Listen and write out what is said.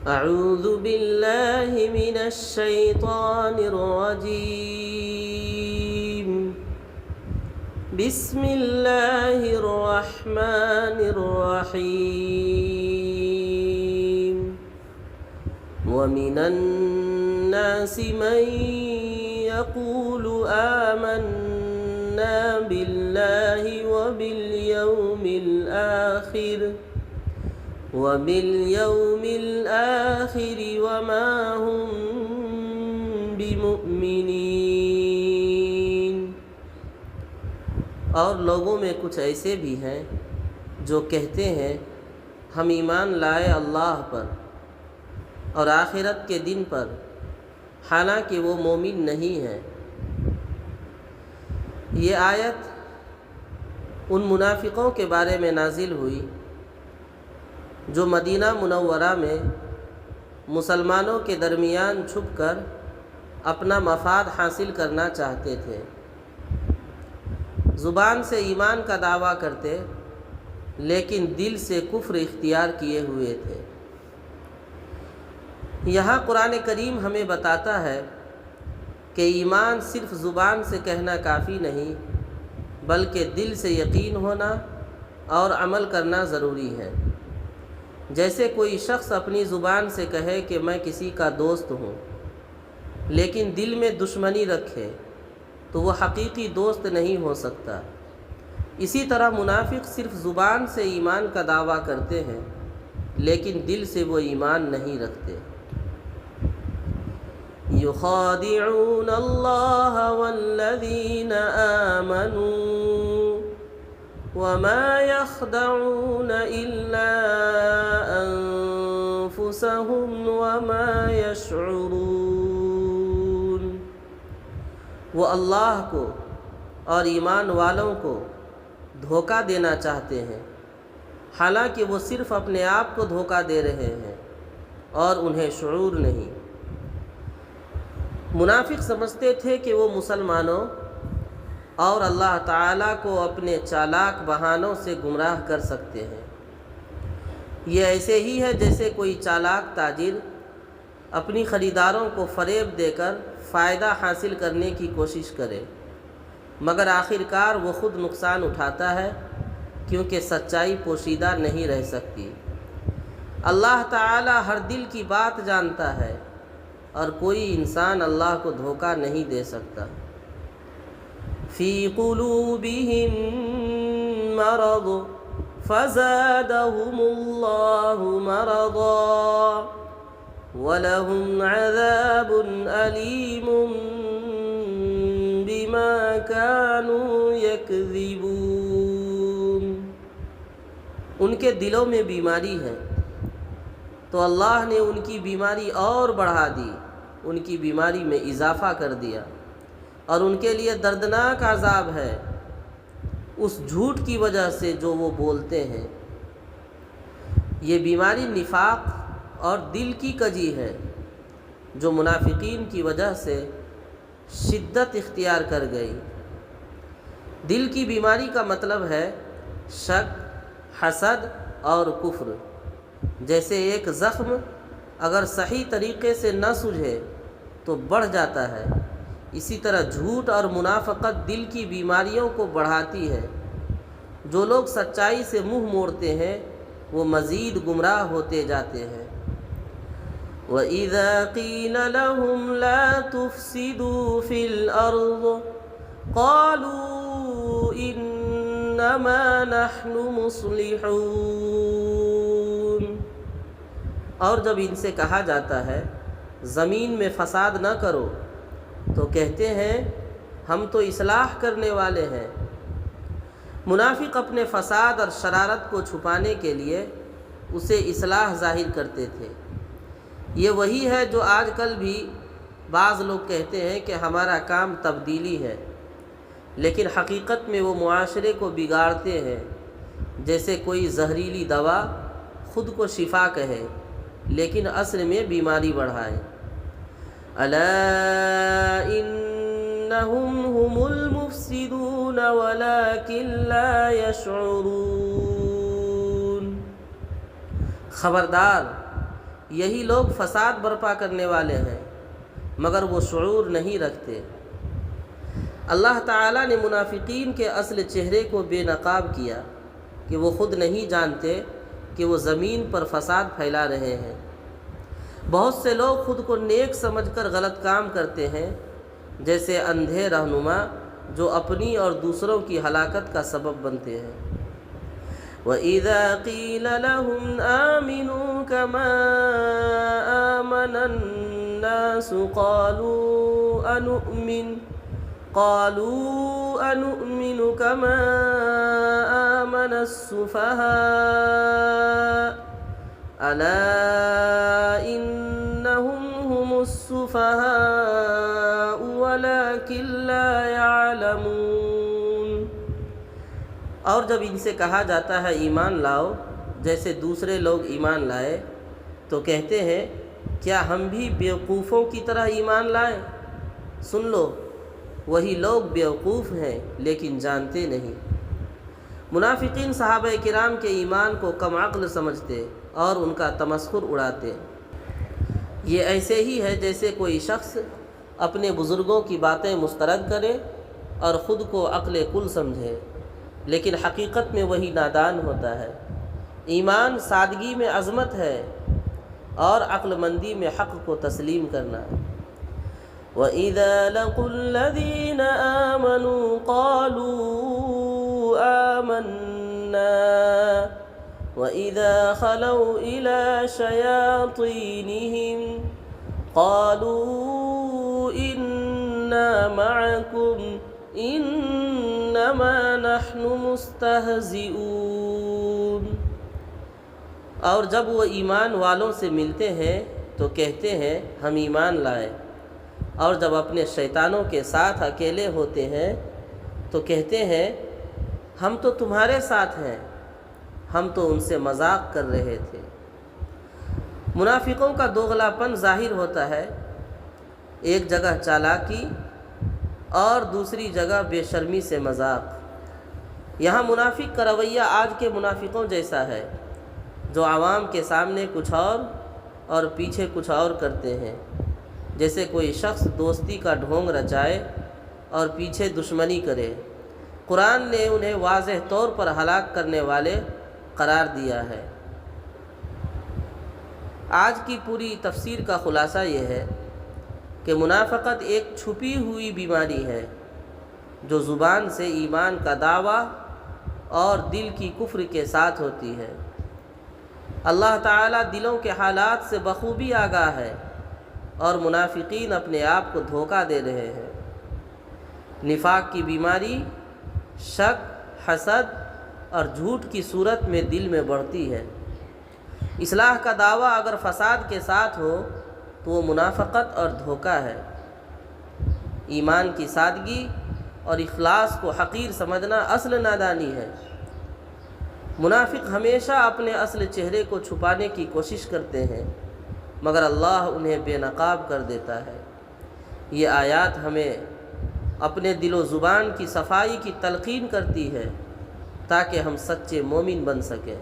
أعوذ بالله من الشيطان الرجيم. بسم الله الرحمن الرحيم. ومن الناس من يقول آمنا بالله وباليوم الآخر وما هم بمؤمنين. اور لوگوں میں کچھ ایسے بھی ہیں جو کہتے ہیں ہم ایمان لائے اللہ پر اور آخرت کے دن پر، حالانکہ وہ مومن نہیں ہیں. یہ آیت ان منافقوں کے بارے میں نازل ہوئی جو مدینہ منورہ میں مسلمانوں کے درمیان چھپ کر اپنا مفاد حاصل کرنا چاہتے تھے. زبان سے ایمان کا دعویٰ کرتے لیکن دل سے کفر اختیار کیے ہوئے تھے. یہاں قرآن کریم ہمیں بتاتا ہے کہ ایمان صرف زبان سے کہنا کافی نہیں، بلکہ دل سے یقین ہونا اور عمل کرنا ضروری ہے. جیسے کوئی شخص اپنی زبان سے کہے کہ میں کسی کا دوست ہوں، لیکن دل میں دشمنی رکھے تو وہ حقیقی دوست نہیں ہو سکتا. اسی طرح منافق صرف زبان سے ایمان کا دعویٰ کرتے ہیں لیکن دل سے وہ ایمان نہیں رکھتے. یخادعون اللہ والذین آمنوا وما يخدعون الا انفسهم وما يشعرون. وہ اللہ کو اور ایمان والوں کو دھوکہ دینا چاہتے ہیں، حالانکہ وہ صرف اپنے آپ کو دھوکہ دے رہے ہیں اور انہیں شعور نہیں. منافق سمجھتے تھے کہ وہ مسلمانوں اور اللہ تعالیٰ کو اپنے چالاک بہانوں سے گمراہ کر سکتے ہیں. یہ ایسے ہی ہے جیسے کوئی چالاک تاجر اپنی خریداروں کو فریب دے کر فائدہ حاصل کرنے کی کوشش کرے، مگر آخرکار وہ خود نقصان اٹھاتا ہے کیونکہ سچائی پوشیدہ نہیں رہ سکتی. اللہ تعالیٰ ہر دل کی بات جانتا ہے اور کوئی انسان اللہ کو دھوکہ نہیں دے سکتا. فی قلوبہم مرض فزادہم اللہ مرضا وَلَهُمْ عَذَابٌ أَلِيمٌ بِمَا كَانُوا يَكْذِبُونَ. ان کے دلوں میں بیماری ہے تو اللہ نے ان کی بیماری اور بڑھا دی، ان کی بیماری میں اضافہ کر دیا، اور ان کے لیے دردناک عذاب ہے اس جھوٹ کی وجہ سے جو وہ بولتے ہیں. یہ بیماری نفاق اور دل کی کجی ہے جو منافقین کی وجہ سے شدت اختیار کر گئی. دل کی بیماری کا مطلب ہے شک، حسد اور کفر. جیسے ایک زخم اگر صحیح طریقے سے نہ سجھے تو بڑھ جاتا ہے، اسی طرح جھوٹ اور منافقت دل کی بیماریوں کو بڑھاتی ہے. جو لوگ سچائی سے منہ موڑتے ہیں وہ مزید گمراہ ہوتے جاتے ہیں. وَإِذَا قِيلَ لَهُمْ لَا تُفْسِدُوا فِي الْأَرْضِ قَالُوا إِنَّمَا نَحْنُ مُصْلِحُونَ. اور جب ان سے کہا جاتا ہے زمین میں فساد نہ کرو تو کہتے ہیں ہم تو اصلاح کرنے والے ہیں. منافق اپنے فساد اور شرارت کو چھپانے کے لیے اسے اصلاح ظاہر کرتے تھے. یہ وہی ہے جو آج کل بھی بعض لوگ کہتے ہیں کہ ہمارا کام تبدیلی ہے، لیکن حقیقت میں وہ معاشرے کو بگاڑتے ہیں. جیسے کوئی زہریلی دوا خود کو شفا کہے لیکن اصل میں بیماری بڑھائے. الا انہم هم المفسدون ولكن لا يشعرون. خبردار، یہی لوگ فساد برپا کرنے والے ہیں مگر وہ شعور نہیں رکھتے۔ اللہ تعالیٰ نے منافقین کے اصل چہرے کو بے نقاب کیا کہ وہ خود نہیں جانتے کہ وہ زمین پر فساد پھیلا رہے ہیں۔ بہت سے لوگ خود کو نیک سمجھ کر غلط کام کرتے ہیں، جیسے اندھے رہنما جو اپنی اور دوسروں کی ہلاکت کا سبب بنتے ہیں۔ وَإِذَا قِيلَ لَهُمْ آمِنُوا كَمَا آمَنَ النَّاسُ قَالُوا أَنُؤْمِنُ كَمَا آمَنَ السُّفَهَاءُ أَلَا إِنَّهُمْ هُمُ السُّفَهَاءُ وَلَكِنْ لَا يَعْلَمُونَ۔ اور جب ان سے کہا جاتا ہے ایمان لاؤ جیسے دوسرے لوگ ایمان لائے، تو کہتے ہیں کیا ہم بھی بیوقوفوں کی طرح ایمان لائیں؟ سن لو، وہی لوگ بیوقوف ہیں لیکن جانتے نہیں۔ منافقین صحابہ کرام کے ایمان کو کم عقل سمجھتے اور ان کا تمسخر اڑاتے۔ یہ ایسے ہی ہے جیسے کوئی شخص اپنے بزرگوں کی باتیں مسترد کرے اور خود کو عقل کل سمجھے، لیکن حقیقت میں وہی نادان ہوتا ہے۔ ایمان سادگی میں عظمت ہے اور عقل مندی میں حق کو تسلیم کرنا ہے۔ وَإِذَا لَقُوا الَّذِينَ آمَنُوا قَالُوا آمَنَّا وَإِذَا خَلَوْا إِلَى شَيَاطِينِهِمْ قَالُوا إِنَّا مَعَكُمْ إِنَّمَا نَحْنُ مُسْتَهْزِئُونَ۔ اور جب وہ ایمان والوں سے ملتے ہیں تو کہتے ہیں ہم ایمان لائے، اور جب اپنے شیطانوں کے ساتھ اکیلے ہوتے ہیں تو کہتے ہیں ہم تو تمہارے ساتھ ہیں، ہم تو ان سے مذاق کر رہے تھے۔ منافقوں کا دوغلاپن ظاہر ہوتا ہے، ایک جگہ چالاکی اور دوسری جگہ بے شرمی سے مذاق۔ یہاں منافق کا رویہ آج کے منافقوں جیسا ہے، جو عوام کے سامنے کچھ اور پیچھے کچھ اور کرتے ہیں، جیسے کوئی شخص دوستی کا ڈھونگ رچائے اور پیچھے دشمنی کرے۔ قرآن نے انہیں واضح طور پر ہلاک کرنے والے قرار دیا ہے۔ آج کی پوری تفسیر کا خلاصہ یہ ہے کہ منافقت ایک چھپی ہوئی بیماری ہے جو زبان سے ایمان کا دعویٰ اور دل کی کفر کے ساتھ ہوتی ہے۔ اللہ تعالیٰ دلوں کے حالات سے بخوبی آگاہ ہے اور منافقین اپنے آپ کو دھوکہ دے رہے ہیں۔ نفاق کی بیماری شک، حسد اور جھوٹ کی صورت میں دل میں بڑھتی ہے۔ اصلاح کا دعویٰ اگر فساد کے ساتھ ہو تو وہ منافقت اور دھوکہ ہے۔ ایمان کی سادگی اور اخلاص کو حقیر سمجھنا اصل نادانی ہے۔ منافق ہمیشہ اپنے اصل چہرے کو چھپانے کی کوشش کرتے ہیں، مگر اللہ انہیں بے نقاب کر دیتا ہے۔ یہ آیات ہمیں اپنے دل و زبان کی صفائی کی تلقین کرتی ہے تاکہ ہم سچے مومن بن سکیں۔